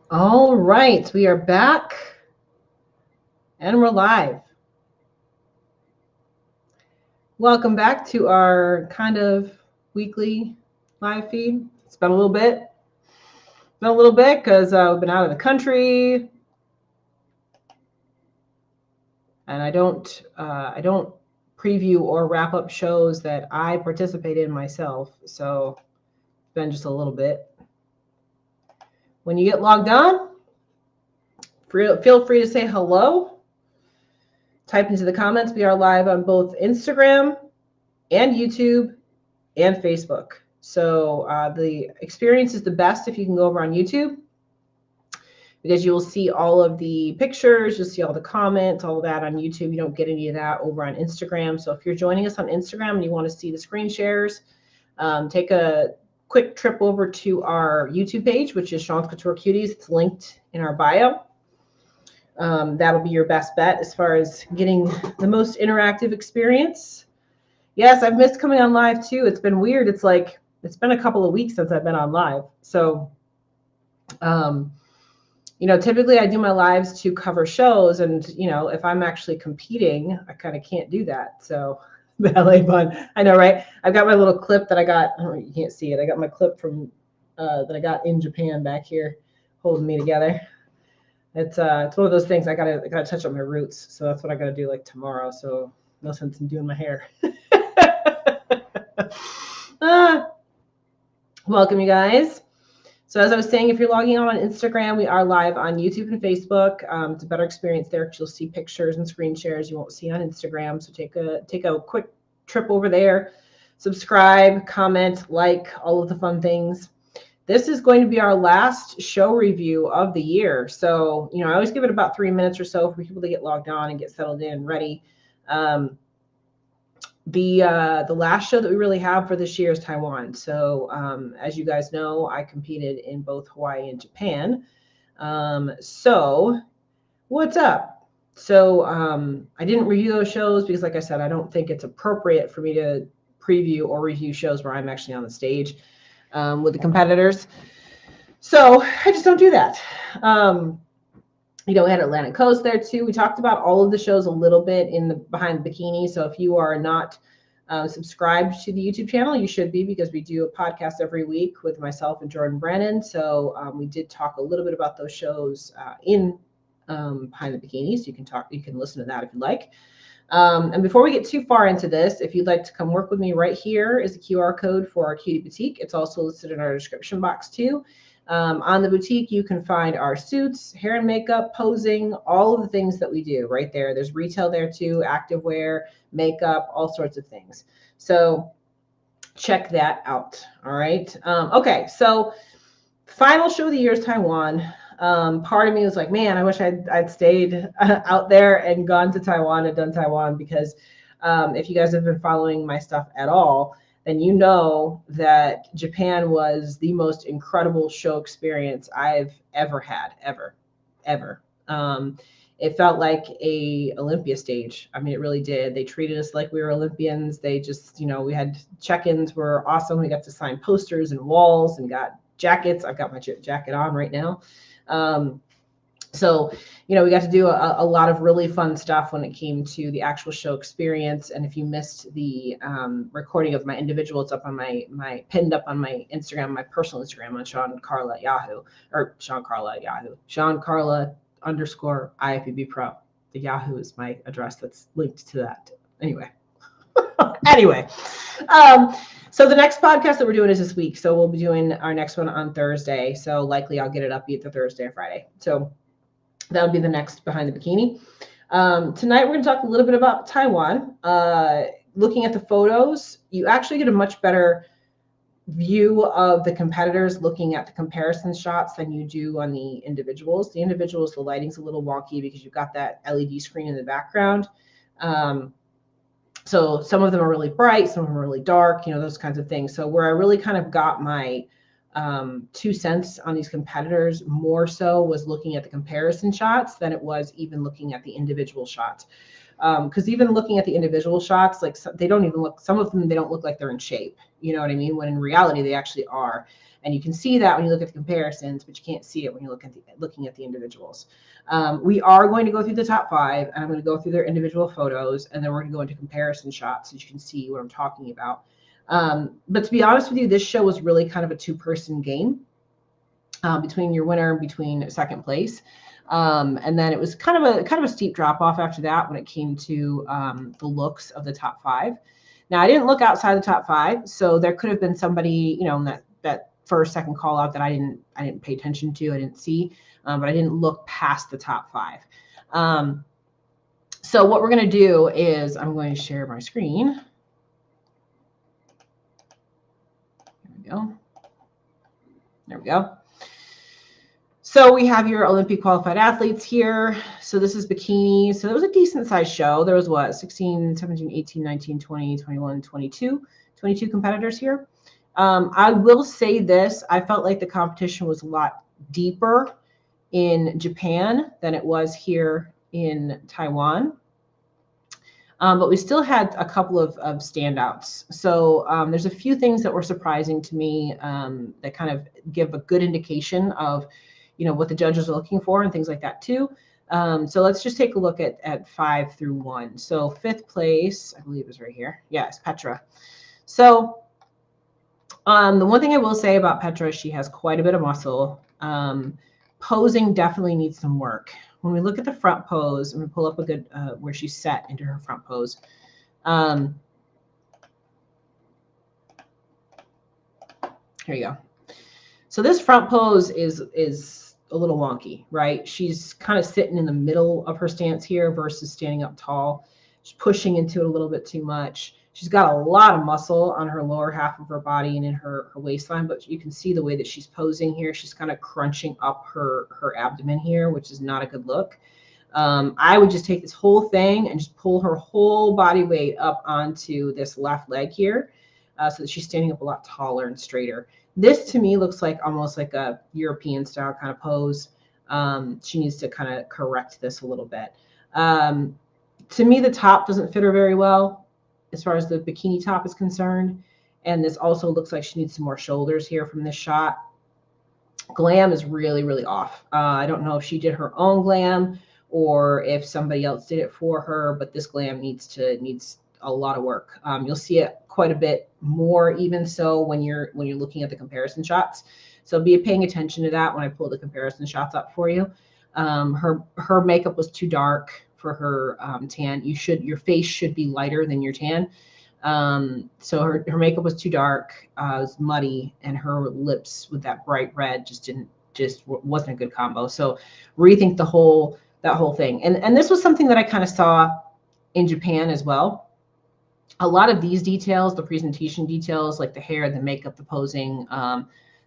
All right, we are back and we're live. Welcome back to our kind of weekly live feed. It's been a little bit. Because we've been out of the country, and I don't preview or wrap up shows that I participate in myself. So it's been just a little bit. When you get logged on, feel free to say hello. Type into the comments. We are live on both Instagram and YouTube and Facebook. So the experience is the best if you can go over on YouTube, because you will see all of the pictures, you'll see all the comments, all of that on YouTube. You don't get any of that over on Instagram. So if you're joining us on Instagram and you want to see the screen shares, take a quick trip over to our YouTube page, which is Sean's Couture Cuties. It's linked in our bio. That'll be your best bet as far as getting the most interactive experience. Yes, I've missed coming on live too. It's been weird. It's been a couple of weeks since I've been on live. So, typically I do my lives to cover shows, and, if I'm actually competing, I kind of can't do that. So ballet bun. I know, right? I've got my little clip that I got. Oh, you can't see it. I got my clip from that I got in Japan back here holding me together. It's one of those things I gotta touch up my roots. So that's what I gotta do like tomorrow. So no sense in doing my hair. Welcome, you guys. So as I was saying, if you're logging on Instagram, we are live on YouTube and Facebook. It's a better experience there because you'll see pictures and screen shares you won't see on Instagram. So take a quick trip over there, subscribe, comment, like, all of the fun things. This is going to be our last show review of the year. So, I always give it about 3 minutes or so for people to get logged on and get settled in, ready. The last show that we really have for this year is Taiwan. So as you guys know, I competed in both Hawaii and Japan. So what's up? So I didn't review those shows because, like I said, I don't think it's appropriate for me to preview or review shows where I'm actually on the stage with the competitors. So I just don't do that. We had Atlantic Coast there too. We talked about all of the shows a little bit in the Behind the Bikini. So if you are not subscribed to the YouTube channel, you should be, because we do a podcast every week with myself and Jordan Brennan. So we did talk a little bit about those shows in Behind the Bikini. So you can listen to that if you like. And before we get too far into this, if you'd like to come work with me, right here is a QR code for our Cutie Boutique. It's also listed in our description box too. On the boutique, you can find our suits, hair and makeup, posing, all of the things that we do right there. There's retail there too, activewear, makeup, all sorts of things. So check that out. All right. Okay. So final show of the year is Taiwan. Part of me was like, man, I wish I'd stayed out there and gone to Taiwan and done Taiwan, because if you guys have been following my stuff at all, then you know that Japan was the most incredible show experience I've ever had, ever. It felt like a Olympia stage. I mean, it really did. They treated us like we were Olympians. They just, we had check-ins were awesome. We got to sign posters and walls and got jackets. I've got my jacket on right now. So, we got to do a lot of really fun stuff when it came to the actual show experience. And if you missed the recording of my individual, it's up on my pinned up on my Instagram, my personal Instagram on Sean Carla at Yahoo, or Sean Carla at Yahoo, Sean Carla _ IFBB Pro. The Yahoo is my address that's linked to that. Anyway. So the next podcast that we're doing is this week. So we'll be doing our next one on Thursday. So likely I'll get it up either Thursday or Friday. So that would be the next Behind the Bikini. Tonight we're going to talk a little bit about Taiwan. Looking at the photos, you actually get a much better view of the competitors looking at the comparison shots than you do on the individuals. The individuals, the lighting's a little wonky because you've got that LED screen in the background. So some of them are really bright, some of them are really dark, those kinds of things. So where I really kind of got my 2 cents on these competitors more so was looking at the comparison shots than it was even looking at the individual shots. Because even looking at the individual shots, like they don't even look, some of them, they don't look like they're in shape. You know what I mean? When in reality, they actually are. And you can see that when you look at the comparisons, but you can't see it when you're looking at the individuals. We are going to go through the top 5, and I'm going to go through their individual photos, and then we're going to go into comparison shots so you can see what I'm talking about. But to be honest with you, this show was really kind of a 2-person game between your winner and between second place. And then it was kind of a steep drop off after that when it came to the looks of the top 5. Now, I didn't look outside the top 5, so there could have been somebody, in that first, second call out that I didn't pay attention to, I didn't see, but I didn't look past the top 5. So what we're going to do is I'm going to share my screen. There we go. So we have your Olympic qualified athletes here. So this is Bikini. So it was a decent sized show. There was what, 16, 17, 18, 19, 20, 21, 22 competitors here. I will say this, I felt like the competition was a lot deeper in Japan than it was here in Taiwan. But we still had a couple of standouts. So there's a few things that were surprising to me that kind of give a good indication of, what the judges are looking for and things like that too. So let's just take a look at 5 through 1. So 5th place, I believe is right here. Yes, Petra. So the one thing I will say about Petra, she has quite a bit of muscle. Posing definitely needs some work. When we look at the front pose, I'm going to pull up a good where she's set into her front pose. Here you go. So this front pose is a little wonky, right? She's kind of sitting in the middle of her stance here versus standing up tall. She's pushing into it a little bit too much. She's got a lot of muscle on her lower half of her body and in her waistline, but you can see the way that she's posing here. She's kind of crunching up her abdomen here, which is not a good look. I would just take this whole thing and just pull her whole body weight up onto this left leg here so that she's standing up a lot taller and straighter. This to me looks like almost like a European style kind of pose. She needs to kind of correct this a little bit. To me, the top doesn't fit her very well as far as the bikini top is concerned. And this also looks like she needs some more shoulders here from this shot. Glam is really, really off. I don't know if she did her own glam or if somebody else did it for her, but this glam needs a lot of work. You'll see it quite a bit more even so when you're looking at the comparison shots. So be paying attention to that when I pull the comparison shots up for you. Her makeup was too dark for her tan. Your face should be lighter than your tan. So her makeup was too dark, it was muddy, and her lips with that bright red just wasn't a good combo. So rethink that whole thing. And this was something that I kind of saw in Japan as well. A lot of these details, the presentation details, like the hair, the makeup, the posing,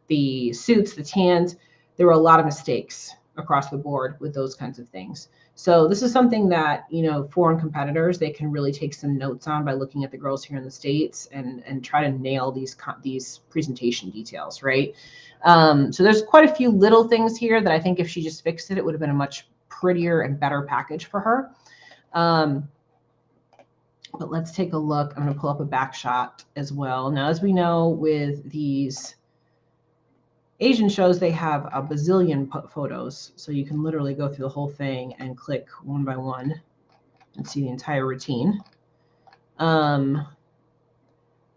the suits, the tans, there were a lot of mistakes across the board with those kinds of things. So this is something that, foreign competitors, they can really take some notes on by looking at the girls here in the States and try to nail these presentation details, right? So there's quite a few little things here that I think if she just fixed it, it would have been a much prettier and better package for her. But let's take a look. I'm going to pull up a back shot as well. Now, as we know, with these Asian shows, they have a bazillion photos. So you can literally go through the whole thing and click one by one and see the entire routine. Let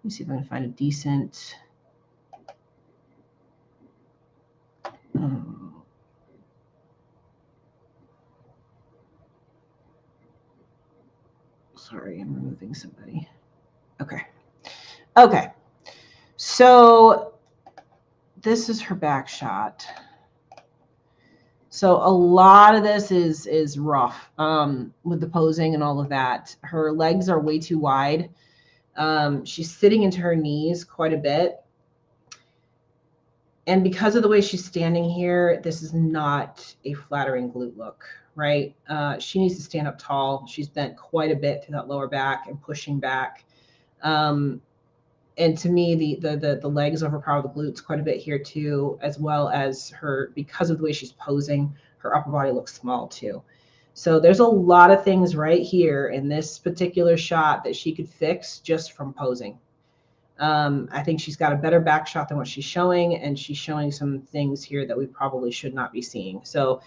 me see if I can find a decent. Sorry, I'm removing somebody. Okay. So this is her back shot. So a lot of this is rough with the posing and all of that. Her legs are way too wide. She's sitting into her knees quite a bit. And because of the way she's standing here, this is not a flattering glute look, right? She needs to stand up tall. She's bent quite a bit to that lower back and pushing back. And to me, the legs overpower the glutes quite a bit here too, as well as her, because of the way she's posing, her upper body looks small too. So there's a lot of things right here in this particular shot that she could fix just from posing. I think she's got a better back shot than what she's showing, and she's showing some things here that we probably should not be seeing. So,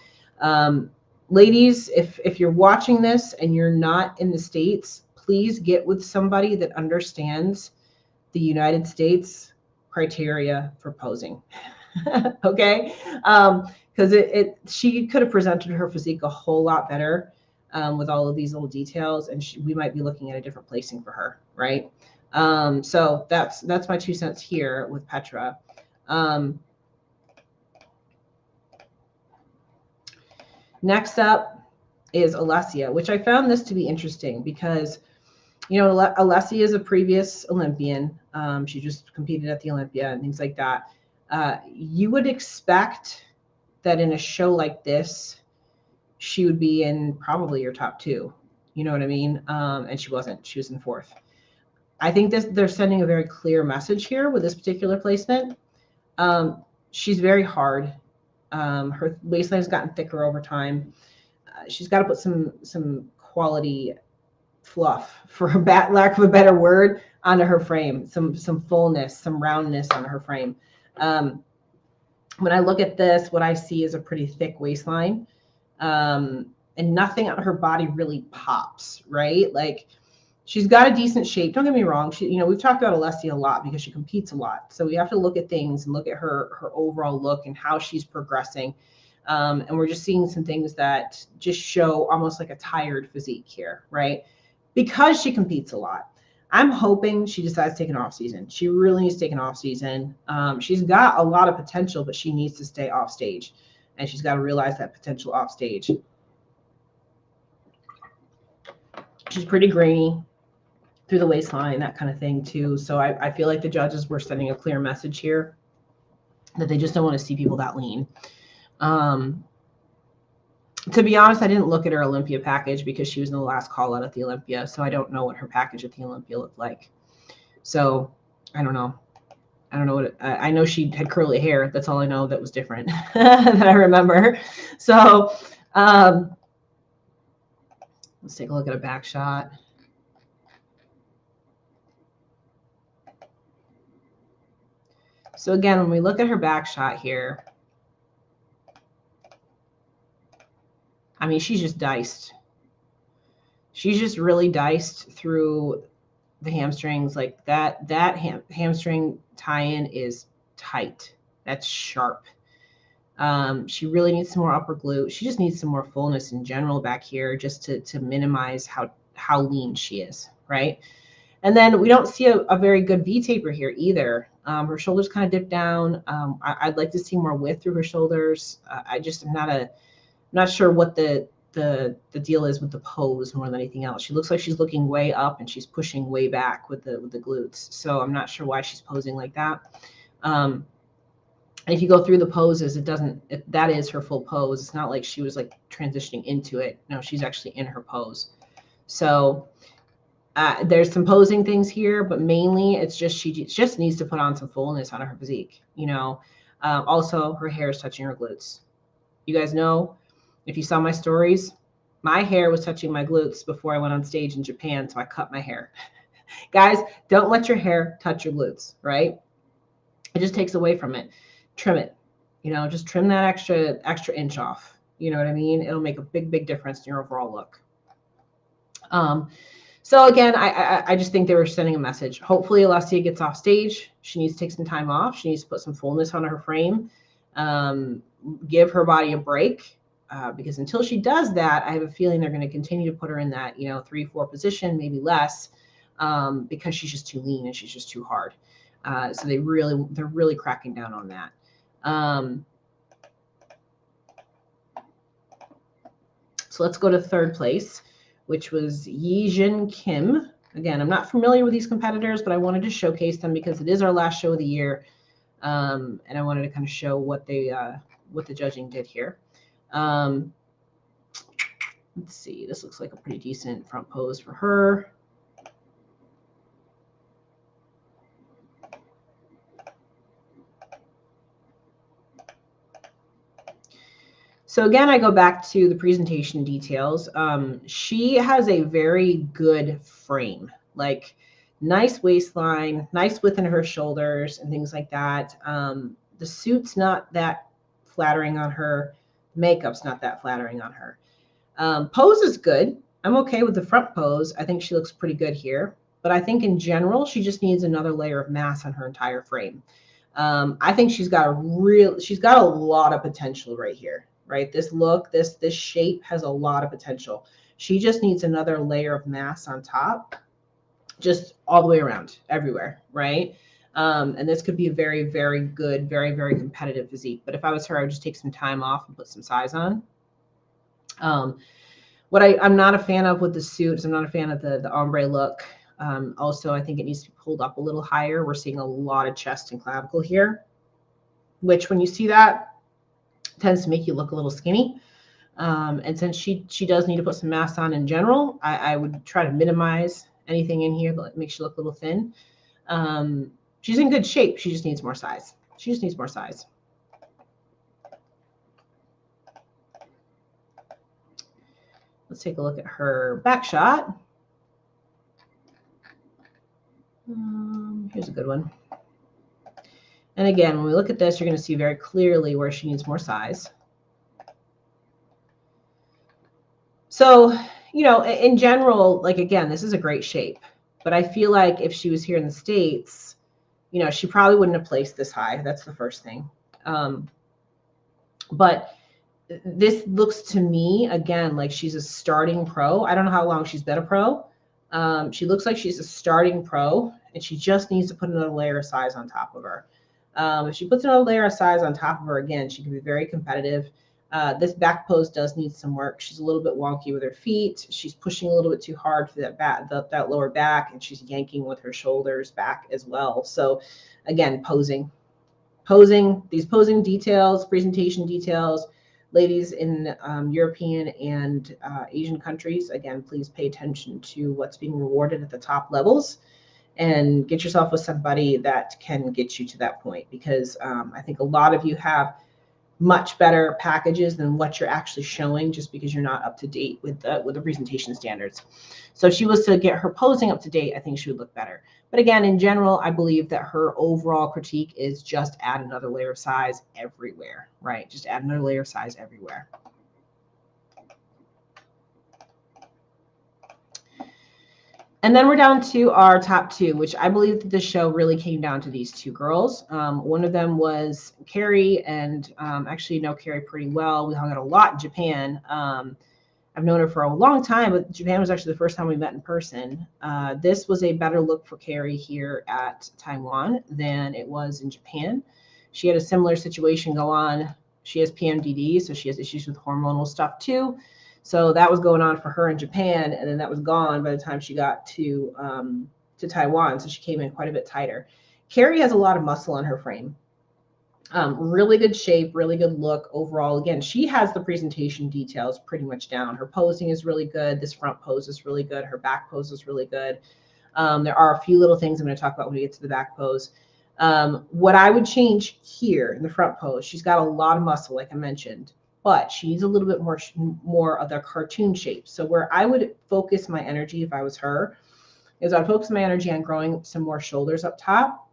ladies, if you're watching this and you're not in the States, please get with somebody that understands the United States criteria for posing. Okay, because she could have presented her physique a whole lot better with all of these little details, and we might be looking at a different placing for her, right? So that's my 2 cents here with Petra. Next up is Alessia, which I found this to be interesting because, you know, Alessia is a previous Olympian. She just competed at the Olympia and things like that. You would expect that in a show like this, she would be in probably your top 2. You know what I mean? And she wasn't. She was in 4th. I think they're sending a very clear message here with this particular placement. She's very hard. Her waistline has gotten thicker over time. She's got to put some quality fluff, for lack of a better word, onto her frame. Some fullness, some roundness on her frame. When I look at this, what I see is a pretty thick waistline, and nothing on her body really pops, right? Like, she's got a decent shape. Don't get me wrong. We've talked about Alessia a lot because she competes a lot. So we have to look at things and look at her overall look and how she's progressing. And we're just seeing some things that just show almost like a tired physique here, right? Because she competes a lot. I'm hoping she decides to take an off season. She really needs to take an off season. She's got a lot of potential, but she needs to stay off stage. And she's got to realize that potential off stage. She's pretty grainy through the waistline, that kind of thing too. So I feel like the judges were sending a clear message here that they just don't want to see people that lean. To be honest, I didn't look at her Olympia package because she was in the last call out at the Olympia. So I don't know what her package at the Olympia looked like. So I don't know. I don't know what I know. She had curly hair. That's all I know that was different that I remember. So let's take a look at a back shot. So again, when we look at her back shot here, I mean, she's just diced. She's just really diced through the hamstrings. Like that hamstring tie-in is tight. That's sharp. She really needs some more upper glute. She just needs some more fullness in general back here, just to minimize how lean she is, right? And then we don't see a very good V taper here either. Her shoulders kind of dip down. I'd like to see more width through her shoulders. I just am not sure what the deal is with the pose more than anything else. She looks like she's looking way up and she's pushing way back with the glutes. So I'm not sure why she's posing like that. And if you go through the poses, that is her full pose. It's not like she was like transitioning into it. No, she's actually in her pose. So there's some posing things here, but mainly it's just she just needs to put on some fullness on her physique. Also her hair is touching her glutes. You guys know, if you saw my stories, my hair was touching my glutes before I went on stage in Japan, so I cut my hair. Guys, don't let your hair touch your glutes, right? It just takes away from it. Trim it. Just trim that extra inch off. You know what I mean? It'll make a big difference in your overall look. So again, I just think they were sending a message. Hopefully Alessia gets off stage. She needs to take some time off. She needs to put some fullness on her frame. Give her body a break, because until she does that, I have a feeling they're going to continue to put her in that 3-4 position, maybe less, because she's just too lean and she's just too hard. So they're really cracking down on that. So let's go to third place, which was Yijin Kim. Again, I'm not familiar with these competitors, but I wanted to showcase them because it is our last show of the year, and I wanted to kind of show what the judging did here. Let's see. This looks like a pretty decent front pose for her. So again, I go back to the presentation details. She has a very good frame. Like, Nice waistline, nice width in her shoulders and things like that. The suit's not that flattering on her. Makeup's not that flattering on her. Pose is good. I'm okay with the front pose. I think she looks pretty good here. But I think in general, she just needs another layer of mass on her entire frame. I think she's got a lot of potential right here, right? This look, this shape has a lot of potential. She just needs another layer of mass on top, just all the way around, everywhere, right? And this could be a very, very good, very, very competitive physique. But if I was her, I would just take some time off and put some size on. What I'm not a fan of with the suit is I'm not a fan of the ombre look. Also, I think it needs to be pulled up a little higher. We're seeing a lot of chest and clavicle here, which when you see that, tends to make you look a little skinny. And since she does need to put some mass on in general, I would try to minimize anything in here that makes you look a little thin. She's in good shape. She just needs more size. She just needs more size. Let's take a look at her back shot. Here's a good one. And again, when we look at this, you're going to see very clearly where she needs more size. So, you know, in general, like, again, this is a great shape. But I feel like if she was here in the States, you know, she probably wouldn't have placed this high. That's the first thing. But this looks to me, again, like she's a starting pro. I don't know how long she's been a pro. She looks like she's a starting pro, and she just needs to put another layer of size on top of her. If she puts another layer of size on top of her, again, she can be very competitive. This back pose does need some work. She's a little bit wonky with her feet. She's pushing a little bit too hard for that lower back, and she's yanking with her shoulders back as well. So again, posing, these posing details, presentation details. Ladies in European and Asian countries, again, please pay attention to what's being rewarded at the top levels and get yourself with somebody that can get you to that point, because I think a lot of you have much better packages than what you're actually showing just because you're not up to date with the presentation standards. So if she was to get her posing up to date, I think she would look better. But again, in general, I believe that her overall critique is just add another layer of size everywhere, right? Just add another layer of size everywhere. And then we're down to our top two, which I believe that the show really came down to these two girls. One of them was Carrie, and actually know Carrie pretty well. We hung out a lot in Japan. I've known her for a long time, but Japan was actually the first time we met in person. This was a better look for Carrie here at Taiwan than it was in Japan. She had a similar situation go on. She has PMDD, so she has issues with hormonal stuff too. So that was going on for her in Japan, and then that was gone by the time she got to Taiwan. So she came in quite a bit tighter. Carrie has a lot of muscle on her frame. Really good shape, really good look overall. Again, she has the presentation details pretty much down. Her posing is really good. This front pose is really good. Her back pose is really good. There are a few little things I'm going to talk about when we get to the back pose. What I would change here in the front pose, she's got a lot of muscle, like I mentioned, but she needs a little bit more of the cartoon shape. So where I would focus my energy if I was her is I'd focus my energy on growing some more shoulders up top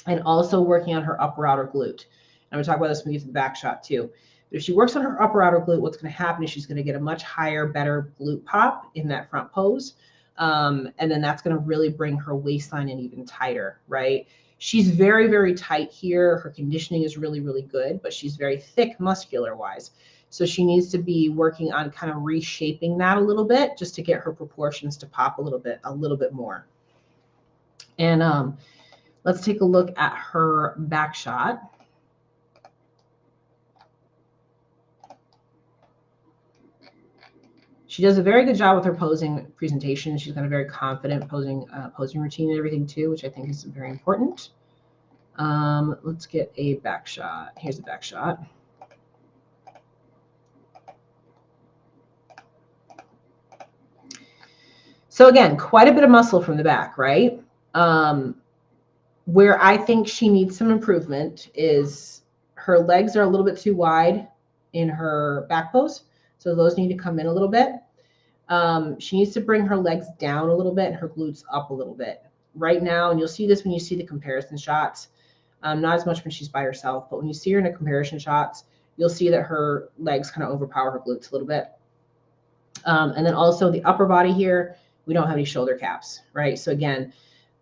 and also working on her upper outer glute. And I'm going to talk about this when we get to the back shot too. But if she works on her upper outer glute, what's going to happen is she's going to get a much higher, better glute pop in that front pose. And then that's going to really bring her waistline in even tighter, right? She's very, very tight here. Her conditioning is really, really good, but she's very thick muscular wise. So she needs to be working on kind of reshaping that a little bit just to get her proportions to pop a little bit more. And let's take a look at her back shot. She does a very good job with her posing presentation. She's got a very confident posing routine and everything too, which I think is very important. Let's get a back shot. Here's the back shot. So again, quite a bit of muscle from the back, right? Where I think she needs some improvement is her legs are a little bit too wide in her back pose. So those need to come in a little bit. She needs to bring her legs down a little bit and her glutes up a little bit. Right now, and you'll see this when you see the comparison shots, not as much when she's by herself, but when you see her in the comparison shots, you'll see that her legs kind of overpower her glutes a little bit. And then also the upper body here, we don't have any shoulder caps, right? So again,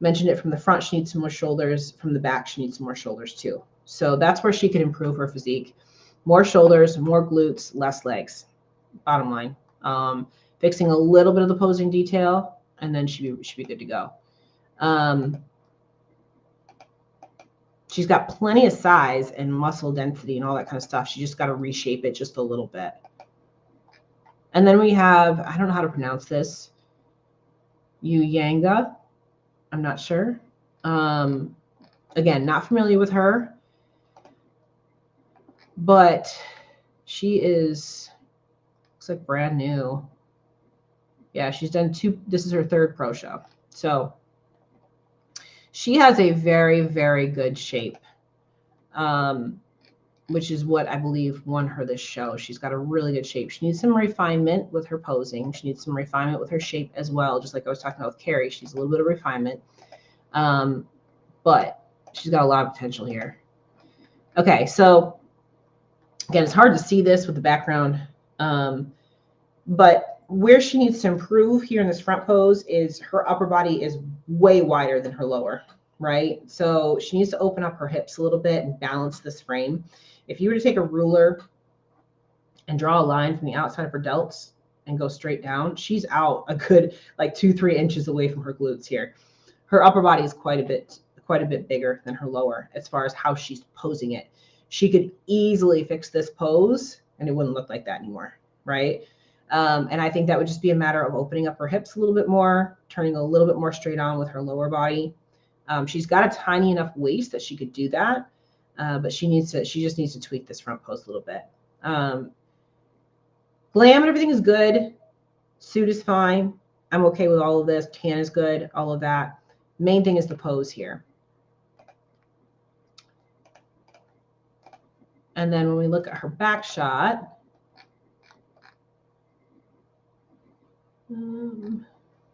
mentioned it from the front, she needs some more shoulders. From the back, she needs some more shoulders too. So that's where she could improve her physique. More shoulders, more glutes, less legs, bottom line. Fixing a little bit of the posing detail, and then she should be good to go. She's got plenty of size and muscle density and all that kind of stuff. She just got to reshape it just a little bit. And then we have, I don't know how to pronounce this, Yanga. I'm not sure. Again, not familiar with her, but she is, looks like brand new. Yeah, she's done 2, this is her 3rd pro show. So she has a very, very good shape, which is what I believe won her this show. She's got a really good shape. She needs some refinement with her posing. She needs some refinement with her shape as well, just like I was talking about with Carrie. She needs a little bit of refinement, but she's got a lot of potential here. Okay, so again, it's hard to see this with the background, but where she needs to improve here in this front pose is her upper body is way wider than her lower, right? So she needs to open up her hips a little bit and balance this frame. If you were to take a ruler and draw a line from the outside of her delts and go straight down, she's out a good like 2-3 inches away from her glutes here. Her upper body is quite a bit bigger than her lower as far as how she's posing it. She could easily fix this pose and it wouldn't look like that anymore, right? And I think that would just be a matter of opening up her hips a little bit more, turning a little bit more straight on with her lower body. She's got a tiny enough waist that she could do that, but she just needs to tweak this front pose a little bit. Glam and everything is good. Suit is fine. I'm okay with all of this. Tan is good, all of that. Main thing is the pose here. And then when we look at her back shot,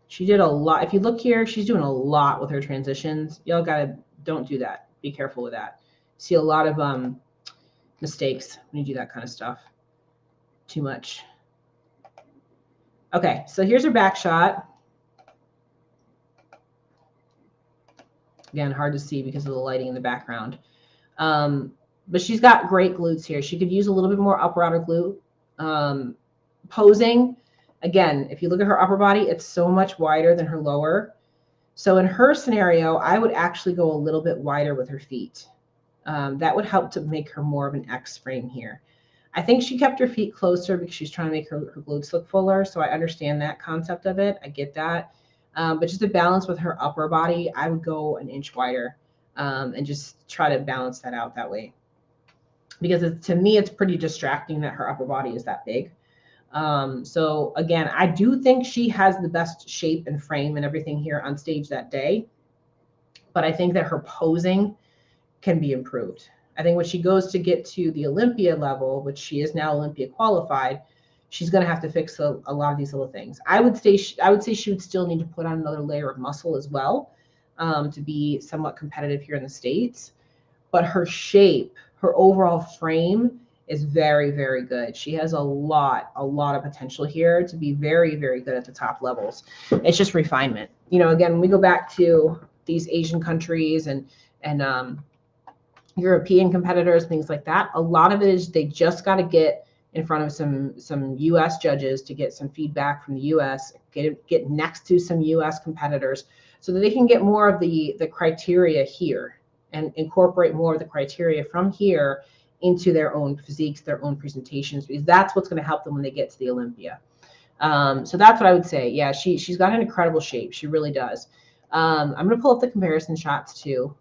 she did a lot. If you look here, she's doing a lot with her transitions. Y'all don't do that. Be careful with that. See a lot of mistakes when you do that kind of stuff. Too much. Okay, so here's her back shot. Again, hard to see because of the lighting in the background. But she's got great glutes here. She could use a little bit more upper outer glute. Posing, again, if you look at her upper body, it's so much wider than her lower. So in her scenario, I would actually go a little bit wider with her feet. That would help to make her more of an X frame here. I think she kept her feet closer because she's trying to make her glutes look fuller. So I understand that concept of it. I get that. But just to balance with her upper body, I would go an inch wider and just try to balance that out that way. Because to me, it's pretty distracting that her upper body is that big. So again, I do think she has the best shape and frame and everything here on stage that day. But I think that her posing can be improved. I think when she goes to get to the Olympia level, which she is now Olympia qualified, she's going to have to fix a lot of these little things. I would say she would still need to put on another layer of muscle as well to be somewhat competitive here in the States. But her shape, her overall frame is very, very good. She has a lot of potential here to be very, very good at the top levels. It's just refinement. You know, again, when we go back to these Asian countries and European competitors, things like that, a lot of it is they just got to get in front of some U.S. judges to get some feedback from the U.S., get next to some U.S. competitors so that they can get more of the criteria here and incorporate more of the criteria from here into their own physiques, their own presentations, because that's what's going to help them when they get to the Olympia. So that's what I would say. Yeah, she's got an incredible shape. She really does. I'm going to pull up the comparison shots too,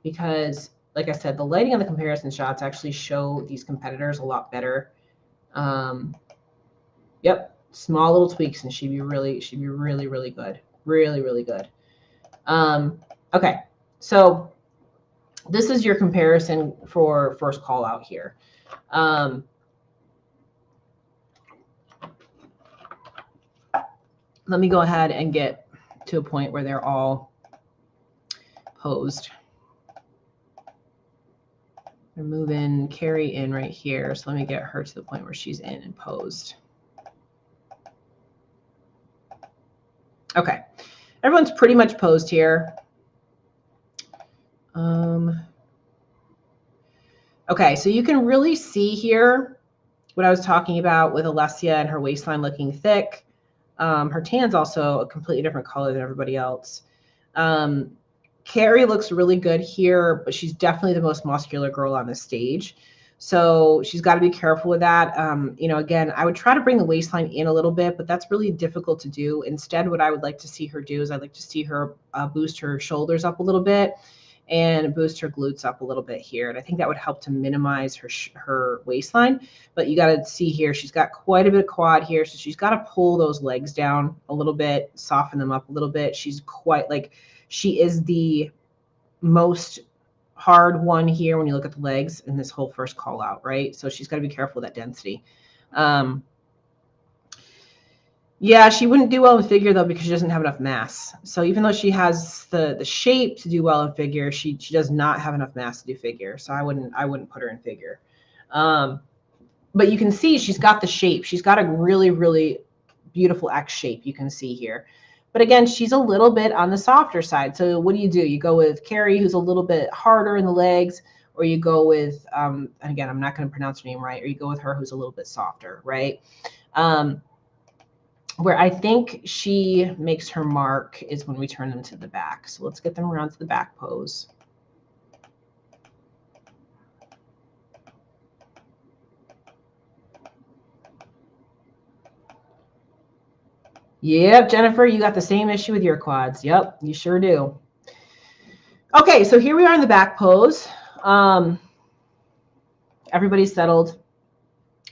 because like I said, the lighting on the comparison shots actually show these competitors a lot better. Yep, small little tweaks and she'd be really, really good. Really, really good. Okay, so this is your comparison for first call out here. let me go ahead and get to a point where they're all posed. They're moving Carrie in right here. So let me get her to the point where she's in and posed. Okay. Everyone's pretty much posed here. Okay, so you can really see here what I was talking about with Alessia and her waistline looking thick. Her tan's also a completely different color than everybody else. Carrie looks really good here, but she's definitely the most muscular girl on the stage. So she's got to be careful with that. You know, again, I would try to bring the waistline in a little bit, but that's really difficult to do. Instead, what I would like to see her do is I'd like to see her boost her shoulders up a little bit and boost her glutes up a little bit here. And I think that would help to minimize her waistline. But you got to see here, she's got quite a bit of quad here. So she's got to pull those legs down a little bit, soften them up a little bit. She's quite like, she is the most hard one here when you look at the legs in this whole first call out, right? So she's got to be careful with that density. Yeah, she wouldn't do well in figure though because she doesn't have enough mass. So even though she has the shape to do well in figure, she does not have enough mass to do figure. So I wouldn't put her in figure. But you can see she's got the shape. She's got a really, really beautiful X shape you can see here. But again, she's a little bit on the softer side. So what do? You go with Carrie, who's a little bit harder in the legs, or you go with, and again, I'm not going to pronounce her name right, or you go with her who's a little bit softer, right? Where I think she makes her mark is when we turn them to the back. So let's get them around to the back pose. Yep, Jennifer, you got the same issue with your quads. Yep, you sure do. Okay, so here we are in the back pose. Everybody's settled.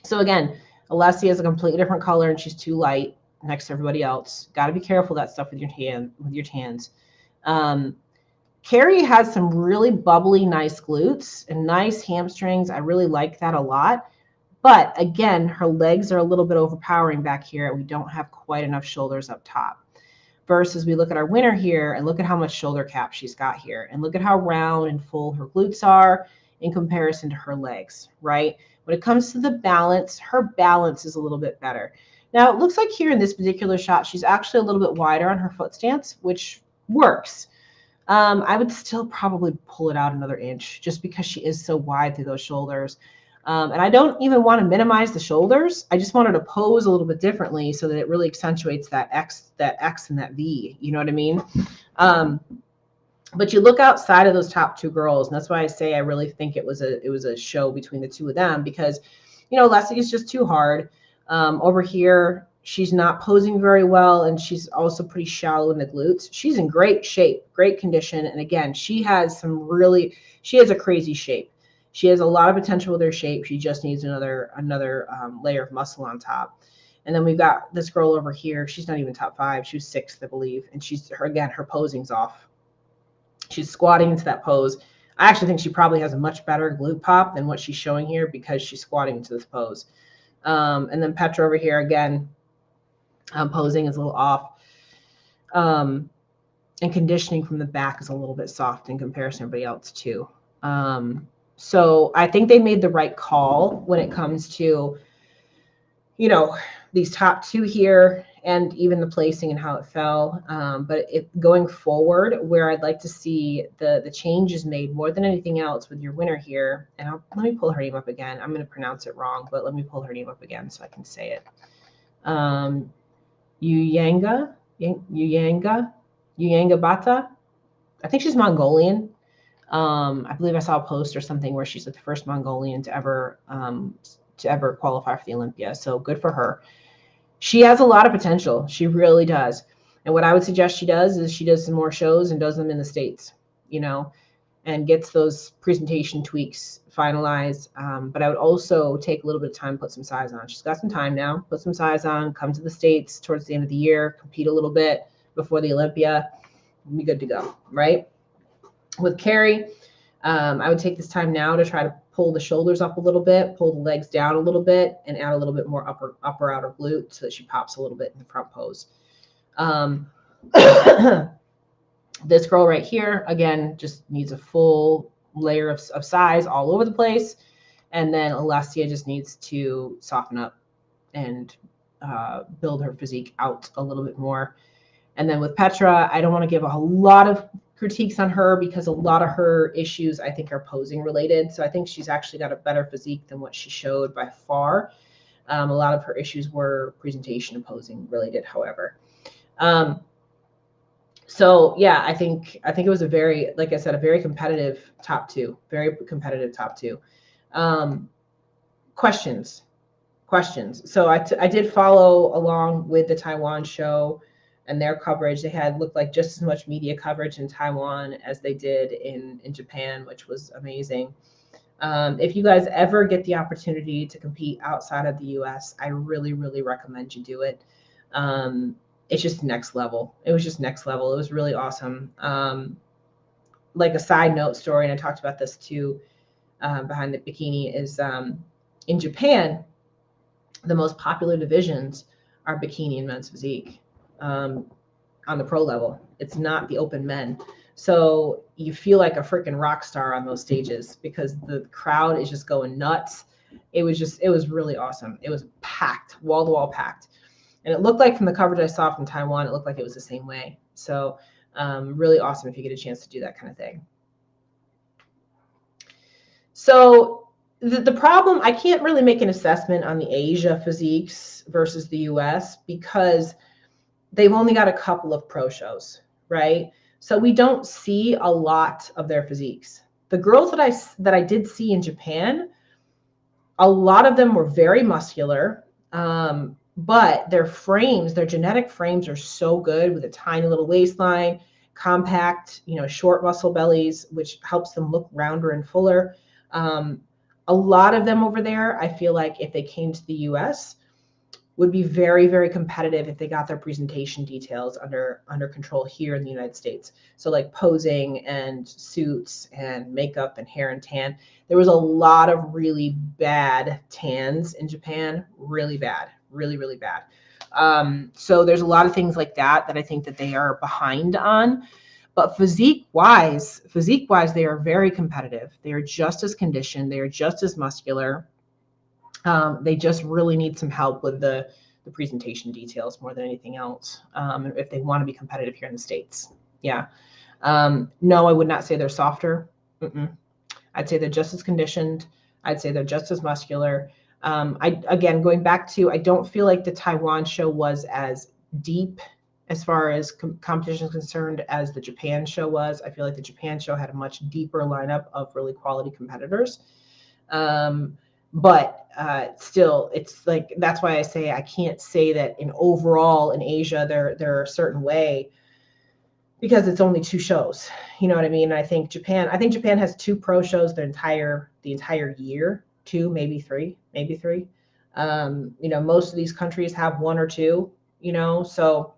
So again, Alessia is a completely different color and she's too light next to everybody else. Got to be careful of that stuff with your hands. Carrie has some really bubbly, nice glutes and nice hamstrings. I really like that a lot. But again, her legs are a little bit overpowering back here. We don't have quite enough shoulders up top. Versus we look at our winner here and look at how much shoulder cap she's got here. And look at how round and full her glutes are in comparison to her legs, right? When it comes to the balance, her balance is a little bit better. Now, it looks like here in this particular shot, she's actually a little bit wider on her foot stance, which works. I would still probably pull it out another inch just because she is so wide through those shoulders. And I don't even want to minimize the shoulders. I just want her to pose a little bit differently so that it really accentuates that X and that V. You know what I mean? But you look outside of those top two girls, and that's why I say I really think it was a show between the two of them because, you know, Leslie is just too hard. Over here, she's not posing very well, and she's also pretty shallow in the glutes. She's in great shape, great condition, and again, she has a crazy shape. She has a lot of potential with her shape. She just needs another layer of muscle on top. And then we've got this girl over here. She's not even top 5. She was 6th, I believe. And her posing's off. She's squatting into that pose. I actually think she probably has a much better glute pop than what she's showing here because she's squatting into this pose. And then Petra over here, again, posing is a little off. And conditioning from the back is a little bit soft in comparison to everybody else too. So I think they made the right call when it comes to, you know, these top two here and even the placing and how it fell. But going forward, where I'd like to see the changes made more than anything else with your winner here. And let me pull her name up again. I'm going to pronounce it wrong, but let me pull her name up again so I can say it. Uyanga Bata. I think she's Mongolian. I believe I saw a post or something where she's the first Mongolian to ever qualify for the Olympia. So good for her. She has a lot of potential. She really does. And what I would suggest she does is she does some more shows and does them in the States, you know, and gets those presentation tweaks finalized. But I would also take a little bit of time, put some size on. She's got some time now. Put some size on, come to the States towards the end of the year, compete a little bit before the Olympia, be good to go, right? With Carrie, I would take this time now to try to pull the shoulders up a little bit, pull the legs down a little bit, and add a little bit more upper outer glute so that she pops a little bit in the front pose. This girl right here, again, just needs a full layer of size all over the place. And then Alessia just needs to soften up and build her physique out a little bit more. And then with Petra, I don't want to give a lot of critiques on her because a lot of her issues, I think, are posing related. So I think she's actually got a better physique than what she showed by far. A lot of her issues were presentation and posing related, however. So yeah, I think it was a very, like I said, a very competitive top two, very competitive top two. Questions. So I did follow along with the Taiwan show and their coverage. They had looked like just as much media coverage in Taiwan as they did in Japan, which was amazing. If you guys ever get the opportunity to compete outside of the US, I really, really recommend you do it. It's just next level. It was just next level. It was really awesome. Like a side note story, and I talked about this too behind the bikini, is in Japan, the most popular divisions are bikini and men's physique on the pro level. It's not the open men. So you feel like a freaking rock star on those stages because the crowd is just going nuts. It was really awesome. It was packed, wall to wall packed. And it looked like from the coverage I saw from Taiwan, it looked like it was the same way. So really awesome if you get a chance to do that kind of thing. So the problem, I can't really make an assessment on the Asia physiques versus the US because they've only got a couple of pro shows, right? So we don't see a lot of their physiques. The girls that I did see in Japan, a lot of them were very muscular, but their frames, their genetic frames are so good with a tiny little waistline, compact, short muscle bellies, which helps them look rounder and fuller. A lot of them over there, I feel like if they came to the US, would be very, very competitive if they got their presentation details under control here in the United States. So like posing and suits and makeup and hair and tan. There was a lot of really bad tans in Japan, really bad, really, really bad. So there's a lot of things like that I think that they are behind on. But physique-wise, they are very competitive. They are just as conditioned. They are just as muscular. They just really need some help with the presentation details more than anything else if they want to be competitive here in the States. Yeah. No, I would not say they're softer. I'd say they're just as conditioned. I'd say they're just as muscular. Again, going back to, I don't feel like the Taiwan show was as deep as far as competition is concerned as the Japan show was. I feel like the Japan show had a much deeper lineup of really quality competitors. But still, it's like, that's why I say I can't say that in overall in Asia they're a certain way because it's only two shows. You know what I mean? I think Japan has two pro shows the entire year, two, maybe three. Most of these countries have one or two, so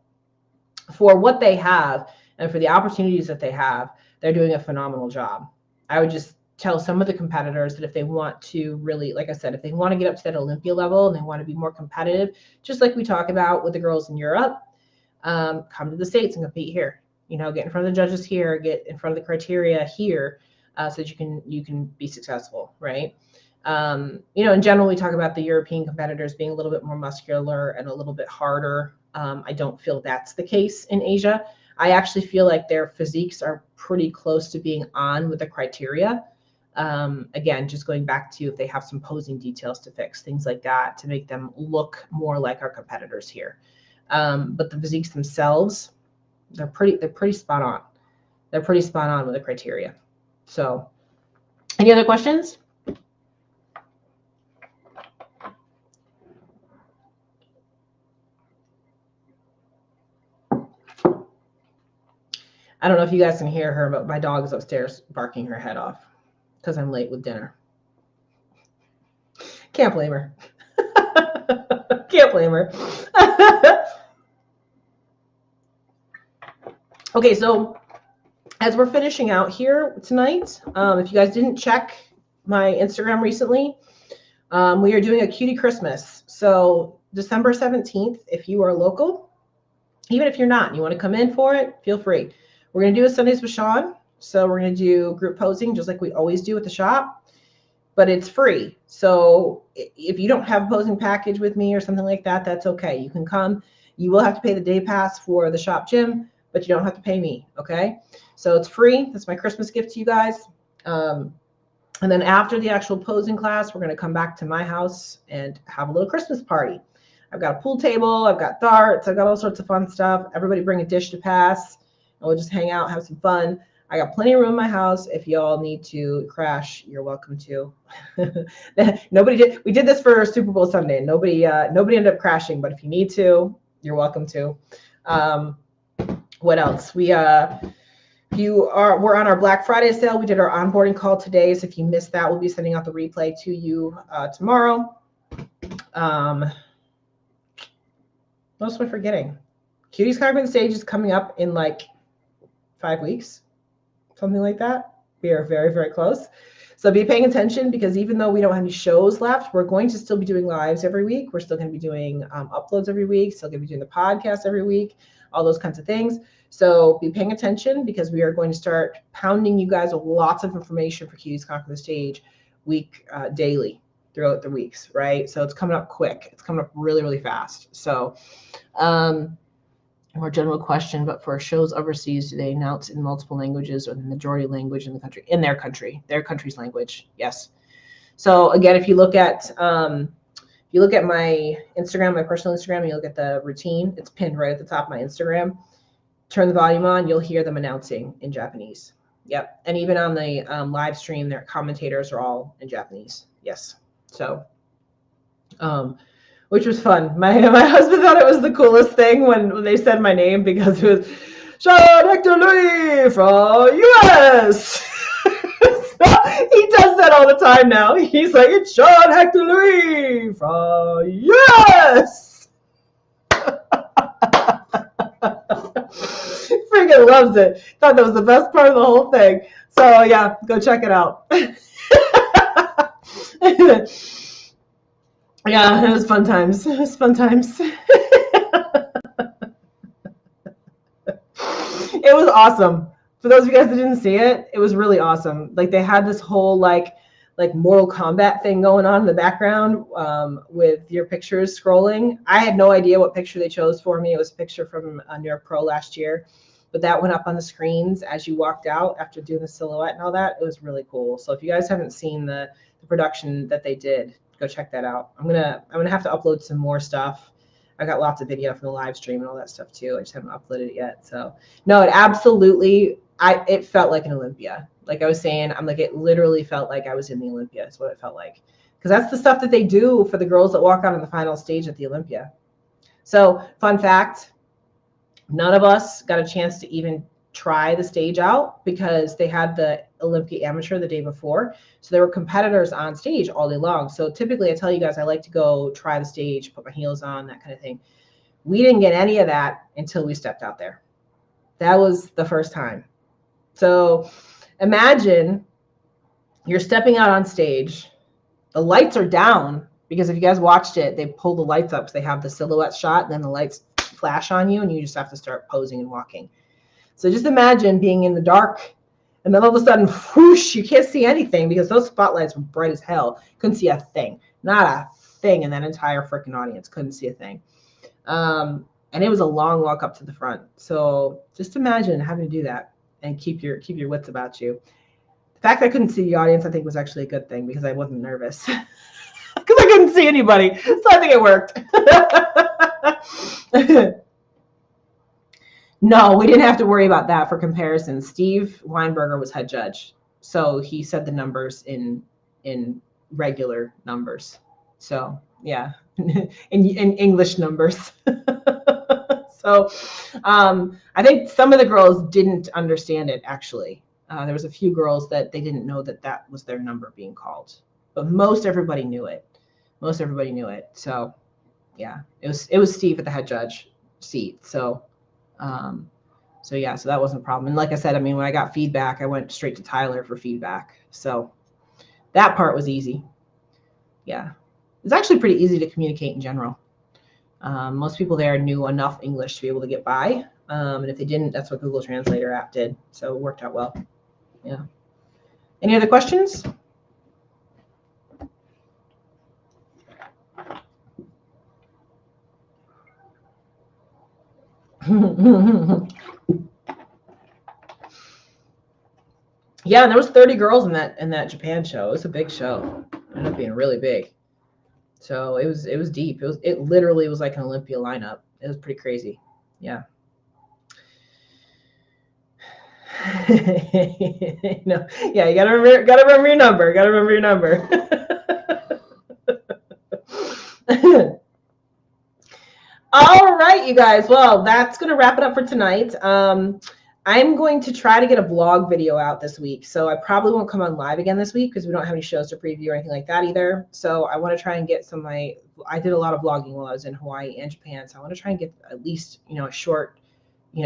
for what they have and for the opportunities that they have, they're doing a phenomenal job. I would just tell some of the competitors that if they want to really, like I said, if they want to get up to that Olympia level and they want to be more competitive, just like we talk about with the girls in Europe, come to the States and compete here. Get in front of the judges here, get in front of the criteria here, so that you can be successful, right? In general, we talk about the European competitors being a little bit more muscular and a little bit harder. I don't feel that's the case in Asia. I actually feel like their physiques are pretty close to being on with the criteria. Again, just going back to if they have some posing details to fix, things like that, to make them look more like our competitors here. But the physiques themselves, they're pretty spot on. They're pretty spot on with the criteria. So, any other questions? I don't know if you guys can hear her, but my dog is upstairs barking her head off because I'm late with dinner. Can't blame her. Can't blame her. Okay, so as we're finishing out here tonight, if you guys didn't check my Instagram recently, we are doing a cutie Christmas. So December 17th, if you are local, Even if you're not, and you want to come in for it, feel free. We're going to do a Sundays with Sean. So we're going to do group posing just like we always do at the shop, but it's free. So if you don't have a posing package with me or something like that, that's okay. You can come. You will have to pay the day pass for the shop gym, but you don't have to pay me, okay? So it's free. That's my Christmas gift to you guys. And then after the actual posing class, we're going to come back to my house and have a little Christmas party. I've got a pool table, I've got darts, I've got all sorts of fun stuff. Everybody bring a dish to pass, and we'll just hang out, have some fun. I got plenty of room in my house. If y'all need to crash, you're welcome to. Nobody did. We did this for Super Bowl Sunday. Nobody ended up crashing, but if you need to, you're welcome to. What else? We're on our Black Friday sale. We did our onboarding call today, so if you missed that, we'll be sending out the replay to you tomorrow. What else am I forgetting? Cuties Conquering the Stage is coming up in like 5 weeks, something like that. We are very, very close. So be paying attention, because even though we don't have any shows left, we're going to still be doing lives every week. We're still going to be doing uploads every week, still going to be doing the podcast every week, all those kinds of things. So be paying attention, because we are going to start pounding you guys with lots of information for Cuties Conquer the Stage daily throughout the weeks, right? So it's coming up quick. It's coming up really, really fast. So more general question, but for shows overseas, do they announce in multiple languages or the majority language in the country? In their country's language, yes. So again, if you look at my Instagram, my personal Instagram, and you look at the routine, it's pinned right at the top of my Instagram. Turn the volume on, you'll hear them announcing in Japanese. Yep. And even on the live stream, their commentators are all in Japanese. Yes. So, which was fun. My husband thought it was the coolest thing when they said my name, because it was Sean Hector Louis from US. So he does that all the time now. He's like, it's Sean Hector Louis from US. Freaking loves it. Thought that was the best part of the whole thing. So yeah, go check it out. Yeah, it was fun times. It was fun times. It was awesome. For those of you guys that didn't see it, it was really awesome. Like, they had this whole like Mortal Kombat thing going on in the background with your pictures scrolling. I had no idea what picture they chose for me. It was a picture from New York Pro last year, but that went up on the screens as you walked out after doing the silhouette and all that. It was really cool. So if you guys haven't seen the production that they did, go check that out. I'm gonna have to upload some more stuff. I got lots of video from the live stream and all that stuff too. I just haven't uploaded it yet. So no, it absolutely, it felt like an Olympia. Like I was saying, it literally felt like I was in the Olympia. Is what it felt like, because that's the stuff that they do for the girls that walk out on the final stage at the Olympia. So fun fact, none of us got a chance to even try the stage out, because they had the Olympia Amateur the day before. So there were competitors on stage all day long. So typically I tell you guys, I like to go try the stage, put my heels on, that kind of thing. We didn't get any of that until we stepped out there. That was the first time. So imagine you're stepping out on stage. The lights are down, because if you guys watched it, they pull the lights up, because they have the silhouette shot, and then the lights flash on you, and you just have to start posing and walking. So just imagine being in the dark, and then all of a sudden, whoosh, you can't see anything, because those spotlights were bright as hell. Couldn't see a thing. Not a thing in that entire freaking audience. Couldn't see a thing. And it was a long walk up to the front. So just imagine having to do that and keep your wits about you. The fact that I couldn't see the audience, I think, was actually a good thing, because I wasn't nervous. Because I couldn't see anybody. So I think it worked. No, we didn't have to worry about that for comparison. Steve Weinberger was head judge. So he said the numbers in regular numbers. So yeah, in English numbers. So I think some of the girls didn't understand it, actually. There was a few girls that they didn't know that was their number being called. But most everybody knew it. Most everybody knew it. So yeah, it was Steve at the head judge seat. So yeah, so that wasn't a problem. And like I said, when I got feedback, I went straight to Tyler for feedback. So that part was easy. Yeah. It's actually pretty easy to communicate in general. Most people there knew enough English to be able to get by. And if they didn't, that's what Google Translator app did. So it worked out well. Yeah. Any other questions? Yeah, and there was 30 girls in that Japan show. It was a big show. It ended up being really big. So it was deep. It literally was like an Olympia lineup. It was pretty crazy. Yeah. No, yeah, you gotta remember your number. Gotta remember your number. All right, you guys. Well, that's gonna wrap it up for tonight. I'm going to try to get a vlog video out this week. So I probably won't come on live again this week because we don't have any shows to preview or anything like that either. So I want to try and get I did a lot of vlogging while I was in Hawaii and Japan. So I want to try and get at least, a short,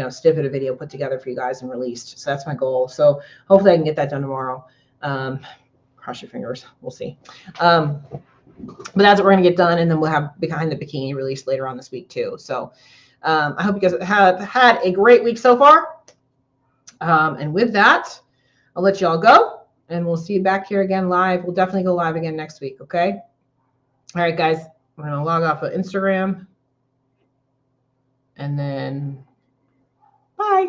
snippet of video put together for you guys and released. So that's my goal. So hopefully I can get that done tomorrow. Cross your fingers. We'll see. But that's what we're going to get done. And then we'll have Behind the Bikini released later on this week too. So I hope you guys have had a great week so far. And with that, I'll let you all go and we'll see you back here again live. We'll definitely go live again next week. Okay. All right, guys, I'm going to log off of Instagram and then bye.